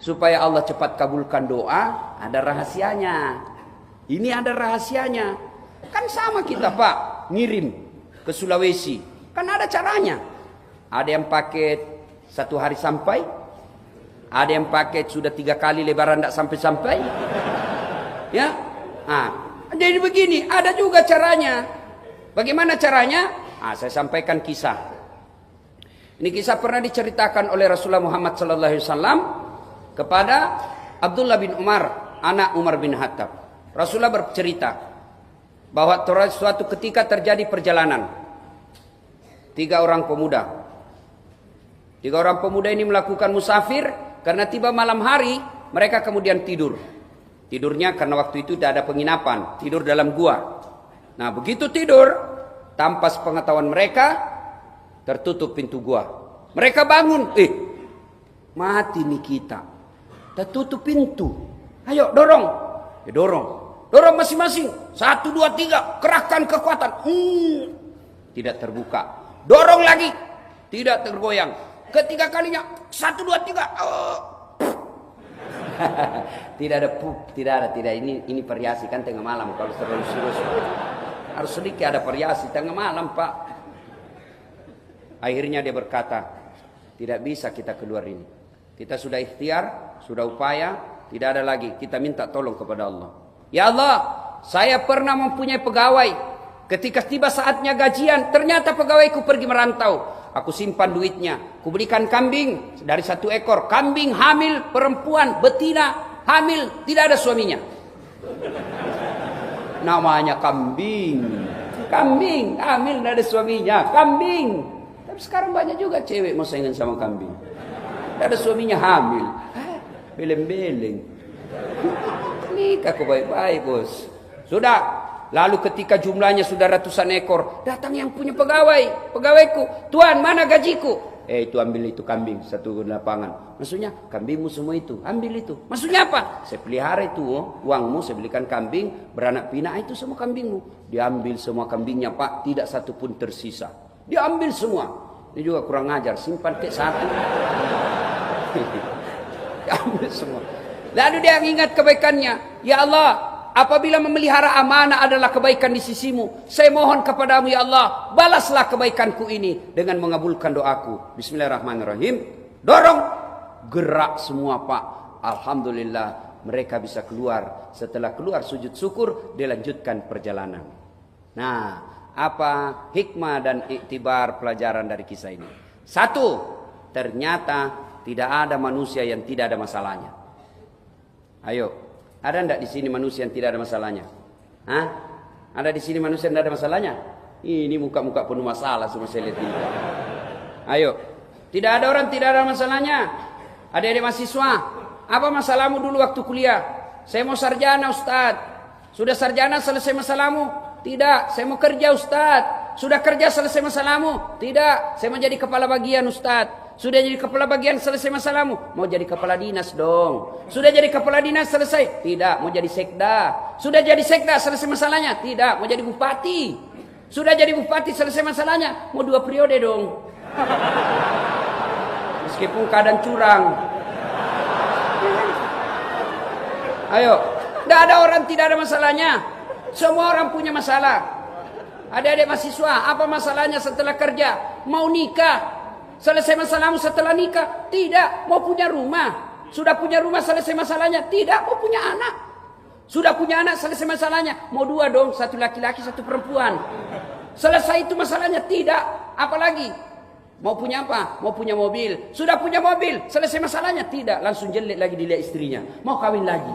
supaya Allah cepat kabulkan doa, ada rahasianya. Ini ada rahasianya. Kan sama kita Pak, ngirim ke Sulawesi. Kan ada caranya. Ada yang paket 1 hari sampai. Ada yang paket sudah 3 kali lebaran tidak sampai-sampai. Ya. Jadi begini, ada juga caranya. Bagaimana caranya? Saya sampaikan kisah. Ini kisah pernah diceritakan oleh Rasulullah Muhammad SAW kepada Abdullah bin Umar, anak Umar bin Khattab. Rasulullah bercerita bahwa suatu ketika terjadi perjalanan. 3 orang pemuda. 3 orang pemuda ini melakukan musafir karena tiba malam hari mereka kemudian tidur. Tidurnya karena waktu itu tidak ada penginapan, tidur dalam gua. Nah, begitu tidur, tanpa sepengetahuan mereka tertutup pintu gua. Mereka bangun, mati nih kita. Tertutup pintu. Ayo dorong. Dorong masing-masing. 1, 2, 3. Kerahkan kekuatan. Tidak terbuka. Dorong lagi. Tidak tergoyang. Ketiga kalinya. 1, 2, 3. Tidak ada pup. Tidak. Ini variasi kan tengah malam. Kalau terlalu serius. Harus sedikit ada variasi. Tengah malam Pak. Akhirnya dia berkata. Tidak bisa kita keluar ini. Kita sudah ikhtiar. Sudah upaya. Tidak ada lagi. Kita minta tolong kepada Allah. Ya Allah, saya pernah mempunyai pegawai. Ketika tiba saatnya gajian, ternyata pegawaiku pergi merantau. Aku simpan duitnya. Kuberikan kambing dari 1 ekor. Kambing hamil, perempuan, betina, hamil, tidak ada suaminya. Namanya kambing. Kambing, hamil, tidak ada suaminya. Kambing. Tapi sekarang banyak juga cewek mau saingan sama kambing. Tidak ada suaminya, hamil. Beleng-beleng. Nikah kau baik-baik bos. Sudah. Lalu ketika jumlahnya sudah ratusan ekor, datang yang punya pegawai. Pegawaiku, Tuan mana gajiku? Itu ambil itu kambing 1 lapangan. Maksudnya kambingmu semua itu, ambil itu. Maksudnya apa? Saya pelihara itu, uangmu saya belikan kambing, beranak pinak itu semua kambingmu. Diambil semua kambingnya Pak, tidak satu pun tersisa. Diambil semua. Ini juga kurang ajar, simpan ke 1. Diambil semua. Lalu dia ingat kebaikannya. Ya Allah, apabila memelihara amanah adalah kebaikan di sisimu, saya mohon kepadamu ya Allah, balaslah kebaikanku ini dengan mengabulkan doaku. Bismillahirrahmanirrahim. Dorong. Gerak semua Pak. Alhamdulillah mereka bisa keluar. Setelah keluar sujud syukur, dilanjutkan perjalanan. Nah, apa hikmah dan iktibar pelajaran dari kisah ini? 1, ternyata tidak ada manusia yang tidak ada masalahnya. Ayo, ada enggak di sini manusia yang tidak ada masalahnya? Hah? Ada di sini manusia yang tidak ada masalahnya? Ini muka-muka penuh masalah semua saya lihat ini. Ayo, tidak ada orang tidak ada masalahnya. Adik-adik mahasiswa, apa masalahmu dulu waktu kuliah? Saya mau sarjana Ustaz. Sudah sarjana selesai masalahmu? Tidak, saya mau kerja Ustaz. Sudah kerja selesai masalahmu? Tidak, saya mau jadi kepala bagian Ustaz. Sudah jadi kepala bagian selesai masalahmu? Mau jadi kepala dinas dong. Sudah jadi kepala dinas selesai? Tidak, mau jadi sekda. Sudah jadi sekda selesai masalahnya? Tidak, mau jadi bupati. Sudah jadi bupati selesai masalahnya? Mau 2 periode dong. Meskipun keadaan curang. Ayo, tidak ada orang tidak ada masalahnya. Semua orang punya masalah. Adik-adik mahasiswa, apa masalahnya setelah kerja? Mau nikah? Selesai masalahmu setelah nikah? Tidak. Mau punya rumah? Sudah punya rumah selesai masalahnya? Tidak. Mau punya anak? Sudah punya anak selesai masalahnya? Mau 2 dong, 1 laki-laki 1 perempuan. Selesai itu masalahnya? Tidak. Apalagi? Mau punya apa? Mau punya mobil. Sudah punya mobil, selesai masalahnya? Tidak. Langsung jelek lagi dilihat istrinya. Mau kawin lagi.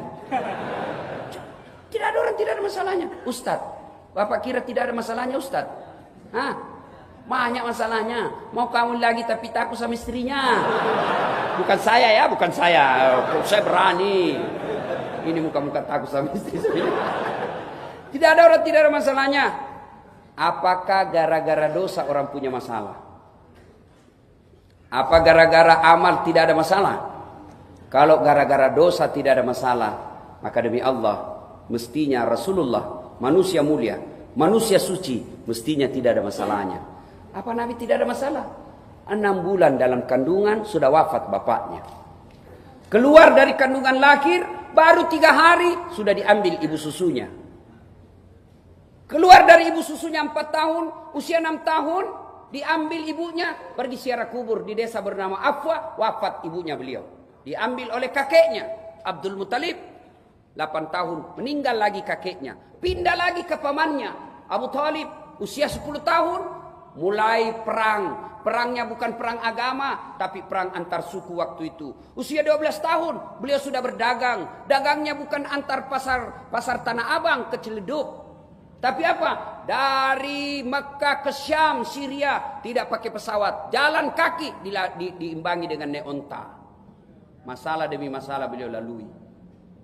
Tidak ada orang tidak ada masalahnya. Ustaz, Bapak kira tidak ada masalahnya Ustaz? Hah? Banyak masalahnya. Mau kawin lagi tapi takut sama istrinya. Bukan saya ya, bukan saya. Saya berani. Ini muka-muka takut sama istri saya. Tidak ada orang tidak ada masalahnya. Apakah gara-gara dosa orang punya masalah? Apa gara-gara amal tidak ada masalah? Kalau gara-gara dosa tidak ada masalah, maka demi Allah, mestinya Rasulullah, manusia mulia, manusia suci, mestinya tidak ada masalahnya. Apa Nabi tidak ada masalah? 6 bulan dalam kandungan sudah wafat bapaknya. Keluar dari kandungan lahir, baru 3 hari sudah diambil ibu susunya. Keluar dari ibu susunya 4 tahun, usia 6 tahun, diambil ibunya, pergi ziarah kubur di desa bernama Afwa, wafat ibunya beliau. Diambil oleh kakeknya, Abdul Muttalib, 8 tahun, meninggal lagi kakeknya. Pindah lagi ke pamannya, Abu Thalib, usia 10 tahun, mulai perang. Perangnya bukan perang agama, tapi perang antar suku waktu itu. Usia 12 tahun, beliau sudah berdagang. Dagangnya bukan antar pasar Tanah Abang ke Ciledug. Tapi apa? Dari Mekah ke Syam, Syria, tidak pakai pesawat. Jalan kaki diimbangi dengan naik onta. Masalah demi masalah beliau lalui.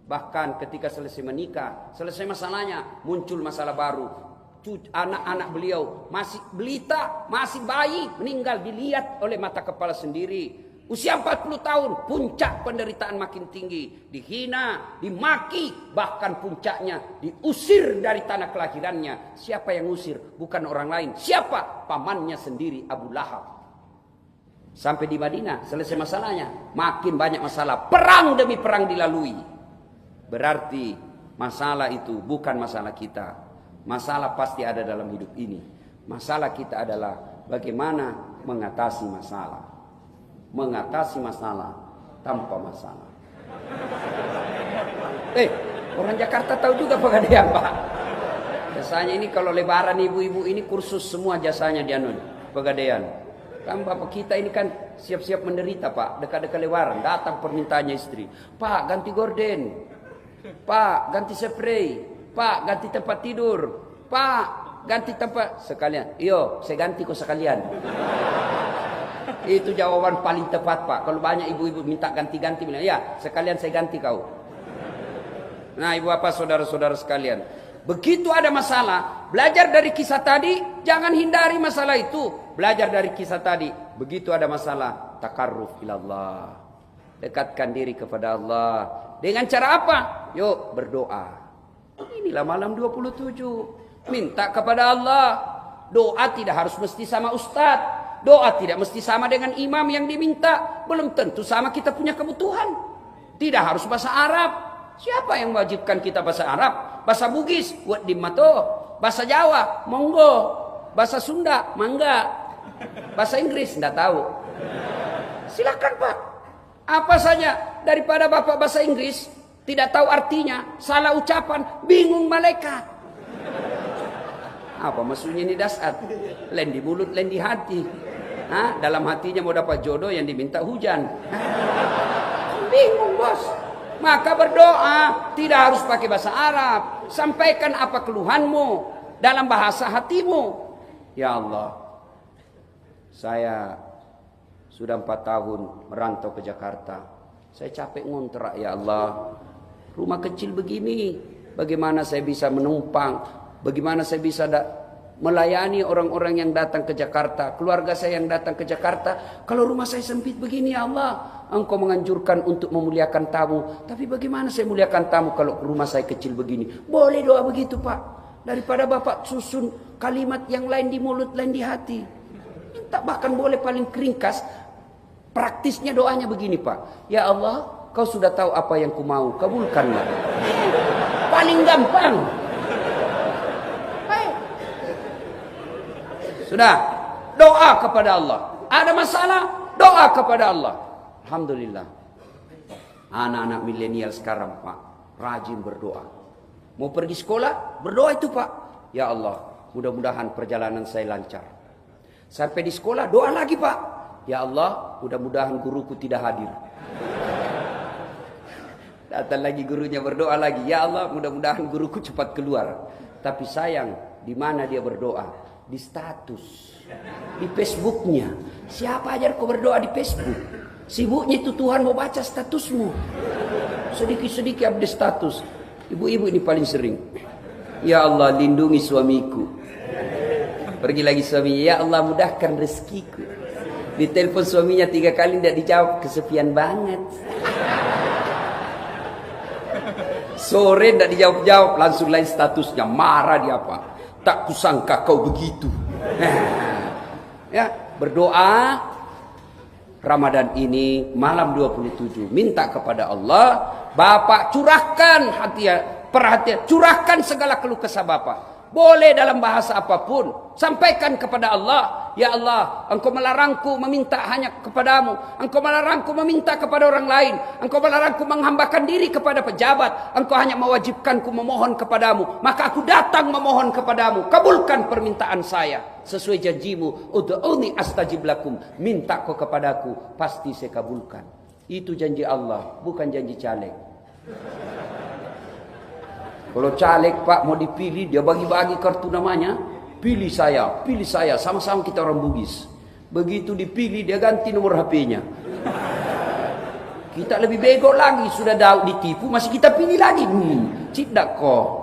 Bahkan ketika selesai menikah, selesai masalahnya, muncul masalah baru. Anak-anak beliau masih belita, masih bayi, meninggal dilihat oleh mata kepala sendiri. Usia 40 tahun, puncak penderitaan makin tinggi. Dihina, dimaki, bahkan puncaknya diusir dari tanah kelahirannya. Siapa yang usir? Bukan orang lain. Siapa? Pamannya sendiri, Abu Lahab. Sampai di Madinah, selesai masalahnya. Makin banyak masalah. Perang demi perang dilalui. Berarti masalah itu bukan masalah kita. Masalah pasti ada dalam hidup ini. Masalah kita adalah bagaimana mengatasi masalah. Mengatasi masalah tanpa masalah. Orang Jakarta tahu juga Pegadaian, Pak. Biasanya ini kalau lebaran ibu-ibu ini kursus semua jasanya di Pegadaian. Kan bapak kita ini kan siap-siap menderita, Pak. Dekat-dekat lebaran datang permintaannya istri. Pak, ganti gorden. Pak, ganti spray. Pak, ganti tempat tidur. Pak, ganti tempat sekalian. Iyo, saya ganti kok sekalian. Itu jawaban paling tepat, Pak. Kalau banyak ibu-ibu minta ganti-ganti, bilang, ya sekalian saya ganti kau. Nah, ibu bapak, saudara-saudara sekalian, begitu ada masalah, belajar dari kisah tadi, jangan hindari masalah itu. Belajar dari kisah tadi, begitu ada masalah, takarruf ilallah. Dekatkan diri kepada Allah. Dengan cara apa? Yuk berdoa. Inilah malam 27. Minta kepada Allah. Doa tidak harus mesti sama ustadz. Doa tidak mesti sama dengan imam yang diminta. Belum tentu sama kita punya kebutuhan. Tidak harus bahasa Arab. Siapa yang mewajibkan kita bahasa Arab? Bahasa Bugis, buat dimato. Bahasa Jawa, monggo. Bahasa Sunda, mangga. Bahasa Inggris, tidak tahu. Silakan, Pak. Apa saja daripada Bapak bahasa Inggris tidak tahu artinya, salah ucapan, bingung malaikat. Apa maksudnya ini dasar? Lain di mulut, lain di hati. Dalam hatinya mau dapat jodoh yang diminta hujan. Bingung, bos. Maka berdoa tidak harus pakai bahasa Arab. Sampaikan apa keluhanmu dalam bahasa hatimu. Ya Allah, saya sudah 4 tahun merantau ke Jakarta. Saya capek ngontrak, ya Allah. Rumah kecil begini, bagaimana saya bisa menumpang? Bagaimana saya bisa melayani orang-orang yang datang ke Jakarta, keluarga saya yang datang ke Jakarta? Kalau rumah saya sempit begini, ya Allah, Engkau menganjurkan untuk memuliakan tamu. Tapi bagaimana saya muliakan tamu kalau rumah saya kecil begini? Boleh doa begitu, Pak. Daripada Bapak susun kalimat yang lain di mulut, lain di hati. Minta bahkan boleh paling ringkas. Praktisnya doanya begini, Pak. Ya Allah, Kau sudah tahu apa yang ku mau, kabulkanlah. Paling gampang. Sudah, doa kepada Allah. Ada masalah, doa kepada Allah. Alhamdulillah. Anak-anak milenial sekarang, Pak, rajin berdoa. Mau pergi sekolah, berdoa itu, Pak. Ya Allah, mudah-mudahan perjalanan saya lancar. Sampai di sekolah, doa lagi, Pak. Ya Allah, mudah-mudahan guruku tidak hadir. Datang lagi gurunya, berdoa lagi. Ya Allah, mudah-mudahan guruku cepat keluar. Tapi sayang, di mana dia berdoa? Di status, di Facebooknya. Siapa ajar kau berdoa di Facebook? Sibuknya itu Tuhan mau baca statusmu. Sedikit-sedikit update status. Ibu-ibu ini paling sering. Ya Allah, lindungi suamiku. Pergi lagi suami. Ya Allah, mudahkan rezekiku. Ditelepon suaminya 3 kali tidak dijawab, kesepian banget. Sore tidak dijawab-jawab, langsung lain statusnya, marah dia, apa? Tak kusangka kau begitu. Ya, berdoa Ramadan ini malam 27 minta kepada Allah, Bapak curahkan hati perhatian, curahkan segala keluh kesah Bapak. Boleh dalam bahasa apapun, sampaikan kepada Allah. Ya Allah, Engkau melarangku meminta hanya kepadamu, Engkau melarangku meminta kepada orang lain, Engkau melarangku menghambakan diri kepada pejabat, Engkau hanya mewajibkanku memohon kepadamu, maka aku datang memohon kepadamu. Kabulkan permintaan saya sesuai janjimu, ud'uni astajib lakum, minta kau kepadaku, pasti saya kabulkan. Itu janji Allah, bukan janji caleg. Kalau caleg Pak mau dipilih, dia bagi-bagi kartu namanya, pilih saya, sama-sama kita orang Bugis. Begitu dipilih dia ganti nomor HP-nya. Kita lebih bego lagi, sudah ditipu masih kita pilih lagi. Tidak kok.